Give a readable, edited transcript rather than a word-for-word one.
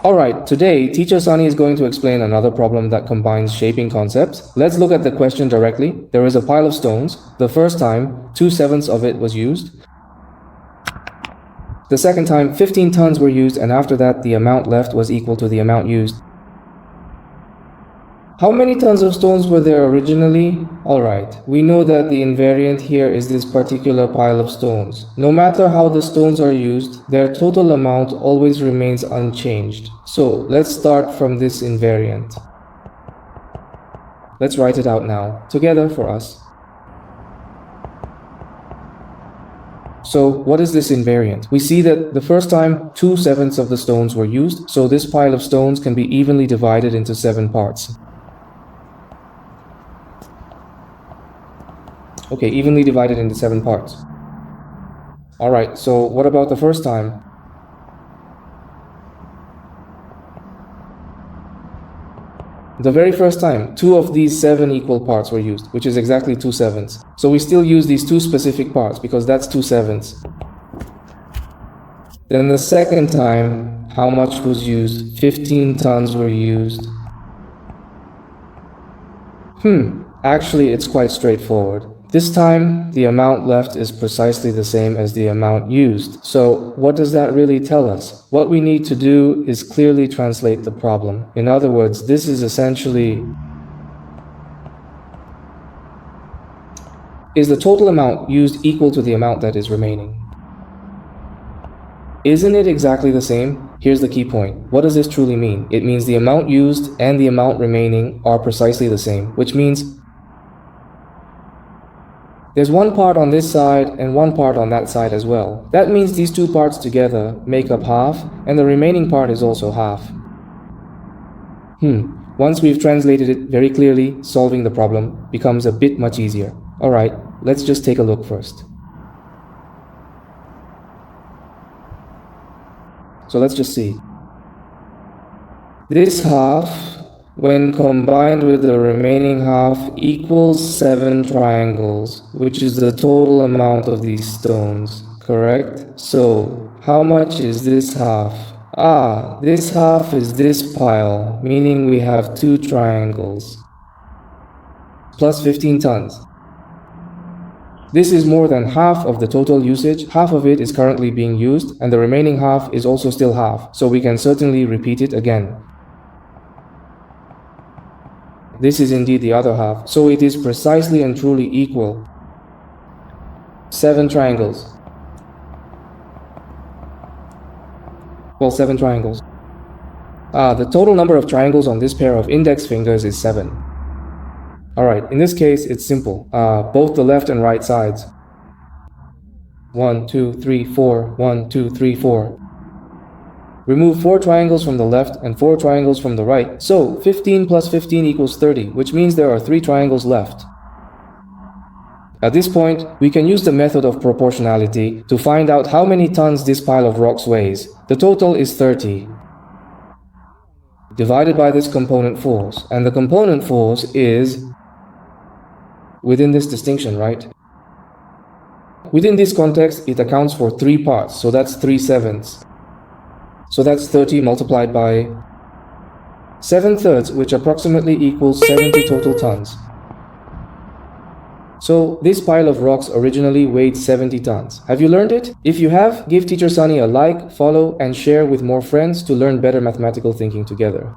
Alright, today teacher Sunny is going to explain another problem that combines shaping concepts. Let's look at the question directly. There is a pile of stones. The first time, 2/7 of it was used. The second time, 15 tons were used, and after that, the amount left was equal to the amount used. How many tons of stones were there originally? Alright, we know that the invariant here is this particular pile of stones. No matter how the stones are used, their total amount always remains unchanged. So let's start from this invariant. Let's write it out now, together for us. So what is this invariant? We see that the first time 2/7 of the stones were used, so this pile of stones can be evenly divided into 7 parts. Okay, evenly divided into 7 parts. Alright, so what about the first time? The very first time, 2 of these 7 equal parts were used, which is exactly 2/7. So we still use these 2 specific parts because that's 2/7. Then the second time, how much was used? 15 tons were used. Actually, it's quite straightforward. This time, the amount left is precisely the same as the amount used. So what does that really tell us? What we need to do is clearly translate the problem. In other words, this is essentially, is the total amount used equal to the amount that is remaining? Isn't it exactly the same? Here's the key point. What does this truly mean? It means the amount used and the amount remaining are precisely the same, which means there's one part on this side and one part on that side as well. That means these 2 parts together make up half, and the remaining part is also half. Once we've translated it very clearly, solving the problem becomes a bit much easier. Alright, let's just take a look first. So let's just see. This half, when combined with the remaining half, equals 7 triangles, which is the total amount of these stones, correct? So, how much is this half? This half is this pile, meaning we have 2 triangles, plus 15 tons. This is more than half of the total usage. Half of it is currently being used, and the remaining half is also still half, so we can certainly repeat it again. This is indeed the other half, so it is precisely and truly equal. 7 triangles. Well, 7 triangles. The total number of triangles on this pair of index fingers is 7. Alright, in this case, it's simple. Both the left and right sides. 1, 2, 3, 4. 1, 2, 3, 4. Remove 4 triangles from the left and 4 triangles from the right. So 15 plus 15 equals 30, which means there are 3 triangles left. At this point, we can use the method of proportionality to find out how many tons this pile of rocks weighs. The total is 30, divided by this component force. And the component force is within this distinction, right? Within this context, it accounts for 3 parts, so that's 3/7. So that's 30 multiplied by 7/3, which approximately equals 70 total tons. So this pile of rocks originally weighed 70 tons. Have you learned it? If you have, give Teacher Sunny a like, follow, and share with more friends to learn better mathematical thinking together.